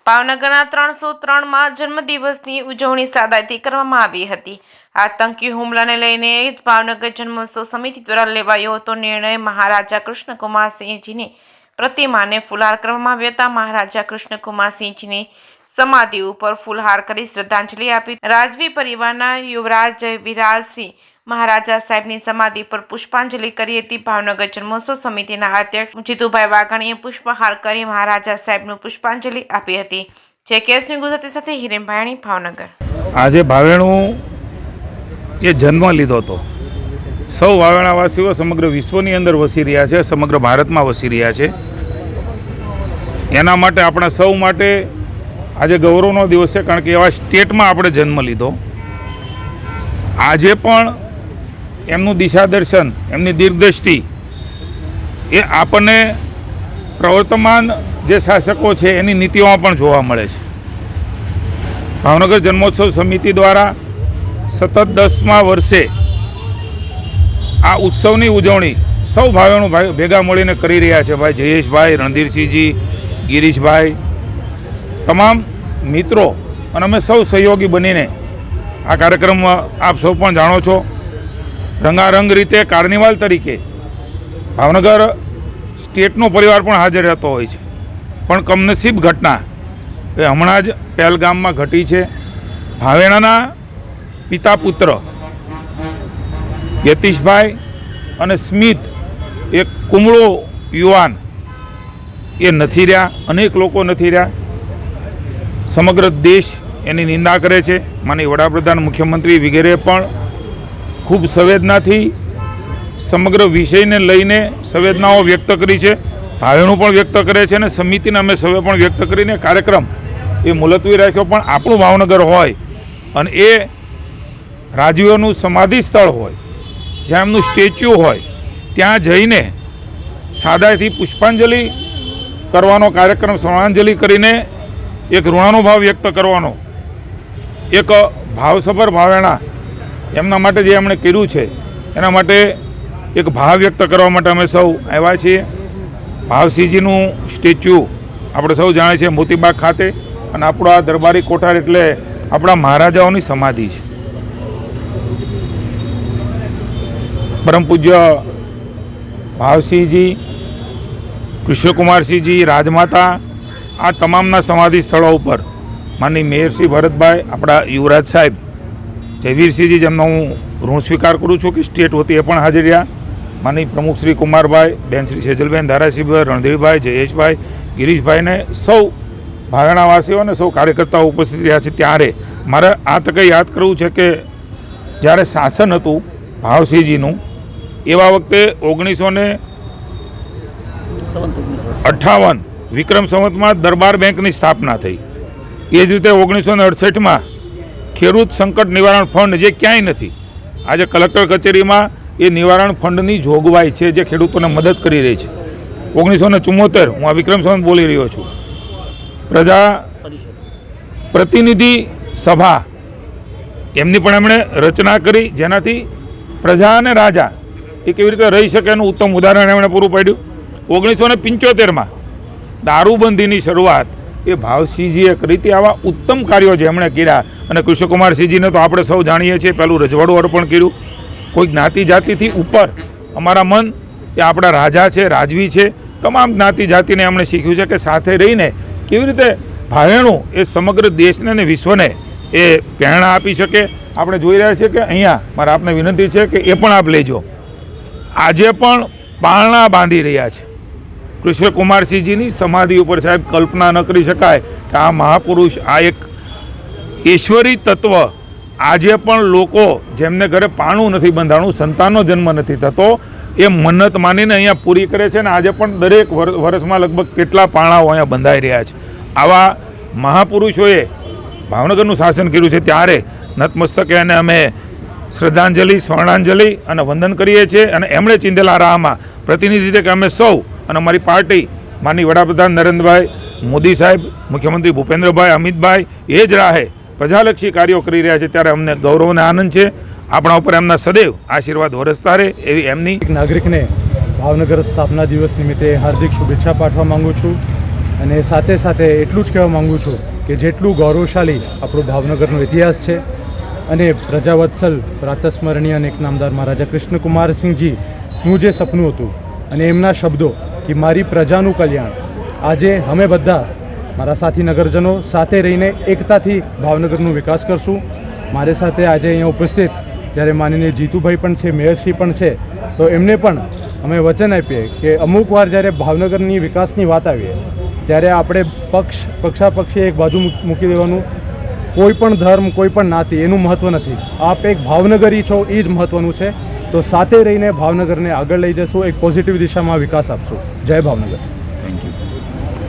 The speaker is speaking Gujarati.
ભાવનગરના 303માં જન્મદિવસની ઉજવણી સાદાઈથી કરવામાં આવી હતી। આતંકી હુમલાને લઈને ભાવનગર જન્મોત્સવ સમિતિ દ્વારા લેવાયો હતો નિર્ણય। મહારાજા કૃષ્ણકુમારસિંહજીની પ્રતિમાને ફૂલહાર કરવામાં આવ્યા હતા। મહારાજા કૃષ્ણકુમારસિંહજીની સમાધિ ઉપર ફૂલહાર કરી શ્રદ્ધાંજલિ આપી। રાજવી પરિવારના યુવરાજ જયવીરસિંહ મહારાજા સાહેબની સમાધિ પર પુષ્પાંજલિ કરી હતી। ભાવનગર જન્મોત્સવ સમિતિના અધ્યક્ષ જીતુભાઈ વાઘાણીએ પુષ્પહાર કરી મહારાજા સાહેબનું પુષ્પાંજલિ આપી હતી। જે કેસમી ગુજરાતી સાથે હિરેન ભાયાણી, ભાવનગર। આજે ભાવેણું એ જન્મ લીધો હતો। સૌ ભાવેણાવાસીઓ સમગ્ર વિશ્વની અંદર વસી રહ્યા છે, સમગ્ર ભારતમાં વસી રહ્યા છે। એના માટે આપણા સૌ માટે આજે ગૌરવનો દિવસ છે, કારણ કે એવા સ્ટેટમાં આપણે જન્મ લીધો। આજે પણ એમનું દિશા દર્શન, એમની દીર્ઘદ્રષ્ટિ એ આપણને પ્રવર્તમાન જે શાસકો છે એની નીતિઓમાં પણ જોવા મળે છે। ભાવનગર જન્મોત્સવ સમિતિ દ્વારા સતત 10મા વર્ષે આ ઉત્સવની ઉજવણી સૌ ભાઈઓ ભેગા મળીને કરી રહ્યા છે। ભાઈ જયેશભાઈ, રણધીરસિંહજી, ગિરીશભાઈ, તમામ મિત્રો અને અમે સૌ સહયોગી બનીને આ કાર્યક્રમમાં આપ સૌ પણ જાણો છો, રંગારંગ રીતે કાર્નિવાલ તરીકે ભાવનગર સ્ટેટનો પરિવાર પણ હાજર રહેતો હોય છે। પણ કમનસીબ ઘટના એ હમણાં જ પહેલગામમાં ઘટી છે। ભાવેણાના પિતા પુત્ર યતીશભાઈ અને સ્મિત, એક કુમળો યુવાન એ નથી રહ્યા, અનેક લોકો નથી રહ્યા। સમગ્ર દેશ એની નિંદા કરે છે। માનનીય વડાપ્રધાન, મુખ્યમંત્રી વગેરે પણ ખૂબ સંવેદનાથી સમગ્ર વિષયને લઈને સંવેદનાઓ વ્યક્ત કરી છે। ભાવેણું પણ વ્યક્ત કરે છે અને સમિતિને અમે સૌએ પણ વ્યક્ત કરીને કાર્યક્રમ એ મુલતવી રાખ્યો। પણ આપણું ભાવનગર હોય અને એ રાજવીઓનું સમાધિ સ્થળ હોય, જ્યાં એમનું સ્ટેચ્યુ હોય, ત્યાં જઈને સાદાઈથી પુષ્પાંજલિ કરવાનો કાર્યક્રમ, શ્રદ્ધાંજલિ કરીને એક ઋણાનુભાવ વ્યક્ત કરવાનો, એક ભાવસભર ભાવેણા એમના માટે જે એમણે કર્યું છે એના માટે એક ભાવ વ્યક્ત કરવા માટે અમે સૌ આવ્યા છીએ। ભાવસિંહજીનું સ્ટેચ્યુ આપણે સૌ જાણીએ છીએ મોતીબાગ ખાતે, અને આપણો આ દરબારી કોઠાર એટલે આપણા મહારાજાઓની સમાધિ છે। પરમ પૂજ્ય ભાવસિંહજી, કૃષ્ણકુમારસિંહજી, રાજમાતા, આ તમામના સમાધિ સ્થળો ઉપર માનનીય મેયર શ્રી ભરતભાઈ, આપણા યુવરાજ સાહેબ જયવીરસિંહજી, જેમનો હું ઋણ સ્વીકાર કરું છું કે સ્ટેટ વતી એ પણ હાજર રહ્યા। માનનીય પ્રમુખ શ્રી કુમારભાઈ, બેન શ્રી સેજલબેન, ધારાસભ્ય રણધીરભાઈ, જયેશભાઈ, ગિરીશભાઈને સૌ ભાવેણાવાસીઓ અને સૌ કાર્યકર્તાઓ ઉપસ્થિત રહ્યા છે। ત્યારે મારે આ તકે યાદ કરવું છે કે જ્યારે શાસન હતું ભાવસિંહજીનું, એવા વખતે 1958 વિક્રમ સંવતમાં દરબાર બેંકની સ્થાપના થઈ। એ જ રીતે 1968માં ખેડૂત સંકટ નિવારણ ફંડ, જે ક્યાંય નથી, આજે કલેક્ટર કચેરીમાં એ નિવારણ ફંડની જોગવાઈ છે, જે ખેડૂતોને મદદ કરી રહી છે। 1974 હું આ વિક્રમ સંવત બોલી રહ્યો છું, પ્રજા પ્રતિનિધિ સભા એમની પણ એમણે રચના કરી, જેનાથી પ્રજા અને રાજા એ કેવી રીતે રહી શકે એનું ઉત્તમ ઉદાહરણ એમણે પૂરું પાડ્યું। 1975માં દારૂબંધીની શરૂઆત એ ભાવસિંહજીએ કરી હતી। આવા ઉત્તમ કાર્યો જેમણે કર્યા, અને કૃષ્ણકુમારસિંહજીને તો આપણે સૌ જાણીએ છીએ, પહેલું રજવાડું અર્પણ કર્યું। કોઈ જ્ઞાતિ જાતિથી ઉપર અમારા મન એ આપણા રાજા છે, રાજવી છે, તમામ જ્ઞાતિ જાતિને એમણે શીખ્યું છે કે સાથે રહીને કેવી રીતે ભાવેણું એ સમગ્ર દેશને અને વિશ્વને એ પ્રેરણા આપી શકે। આપણે જોઈ રહ્યા છીએ કે અહીંયા મારે આપને વિનંતી છે કે એ પણ આપ લેજો, આજે પણ પારણા બાંધી રહ્યા છે કૃષ્ણકુમારસિંહજીની સમાધિ ઉપર। સાહેબ, કલ્પના ન કરી શકાય કે આ મહાપુરુષ, આ એક ઈશ્વરી તત્વ આજે પણ લોકો જેમને ઘરે પાણું નથી બંધાણું, સંતાનનો જન્મ નથી થતો, એ મન્નત માનીને અહીંયા પૂરી કરે છે। અને આજે પણ દરેક વર્ષમાં લગભગ કેટલા પારણાઓ અહીંયા બંધાઈ રહ્યા છે। આવા મહાપુરુષોએ ભાવનગરનું શાસન કર્યું છે, ત્યારે નતમસ્તકે અને અમે શ્રદ્ધાંજલિ, સ્મરણાંજલિ અને વંદન કરીએ છીએ। અને એમણે ચિંધેલા રાહમાં પ્રતિનિધિ તરીકે અમે સૌ અને અમારી પાર્ટી માનનીય વડાપ્રધાન નરેન્દ્રભાઈ મોદી સાહેબ, મુખ્યમંત્રી ભૂપેન્દ્રભાઈ, અમિતભાઈ એ જ રાહે પ્રજાલક્ષી કાર્યો કરી રહ્યા છે। ત્યારે અમને ગૌરવ અને આનંદ છે। આપણા ઉપર એમના સદૈવ આશીર્વાદ વરસતા રહે એવી એમની નાગરિકને ભાવનગર સ્થાપના દિવસ નિમિત્તે હાર્દિક શુભેચ્છા પાઠવવા માંગુ છું। અને સાથે સાથે એટલું જ કહેવા માગું છું કે જેટલું ગૌરવશાળી આપણું ભાવનગરનો ઇતિહાસ છે અને પ્રજાવત્સલ પ્રાતસ્મરણીય અને એક નામદાર મહારાજા કૃષ્ણકુમારસિંહજીનું જે સપનું હતું અને એમના શબ્દો કે મારી પ્રજાનું કલ્યાણ, આજે અમે બધા મારા સાથી નગરજનો સાથે રહીને એકતાથી ભાવનગરનો વિકાસ કરશું. મારી સાથે આજે અહીંયા ઉપસ્થિત જ્યારે માનનીય જીતુભાઈ પણ છે, મેયરશ્રી પણ છે, તો એમને પણ અમે વચન આપીએ કે અમુક વાર જ્યારે ભાવનગરની વિકાસની વાત આવીએ ત્યારે આપણે પક્ષાપક્ષી એક બાજુ મૂકી દેવાનું. કોઈ પણ ધર્મ, કોઈ પણ જ્ઞાતિ એનું મહત્ત્વ નથી. આપ એક ભાવનગરી છો એ જ મહત્ત્વનું છે. તો સાથે રહીને ભાવનગરને આગળ લઈ જશું, એક પોઝિટિવ દિશામાં વિકાસ આપશું. જય ભાવનગર. Thank you.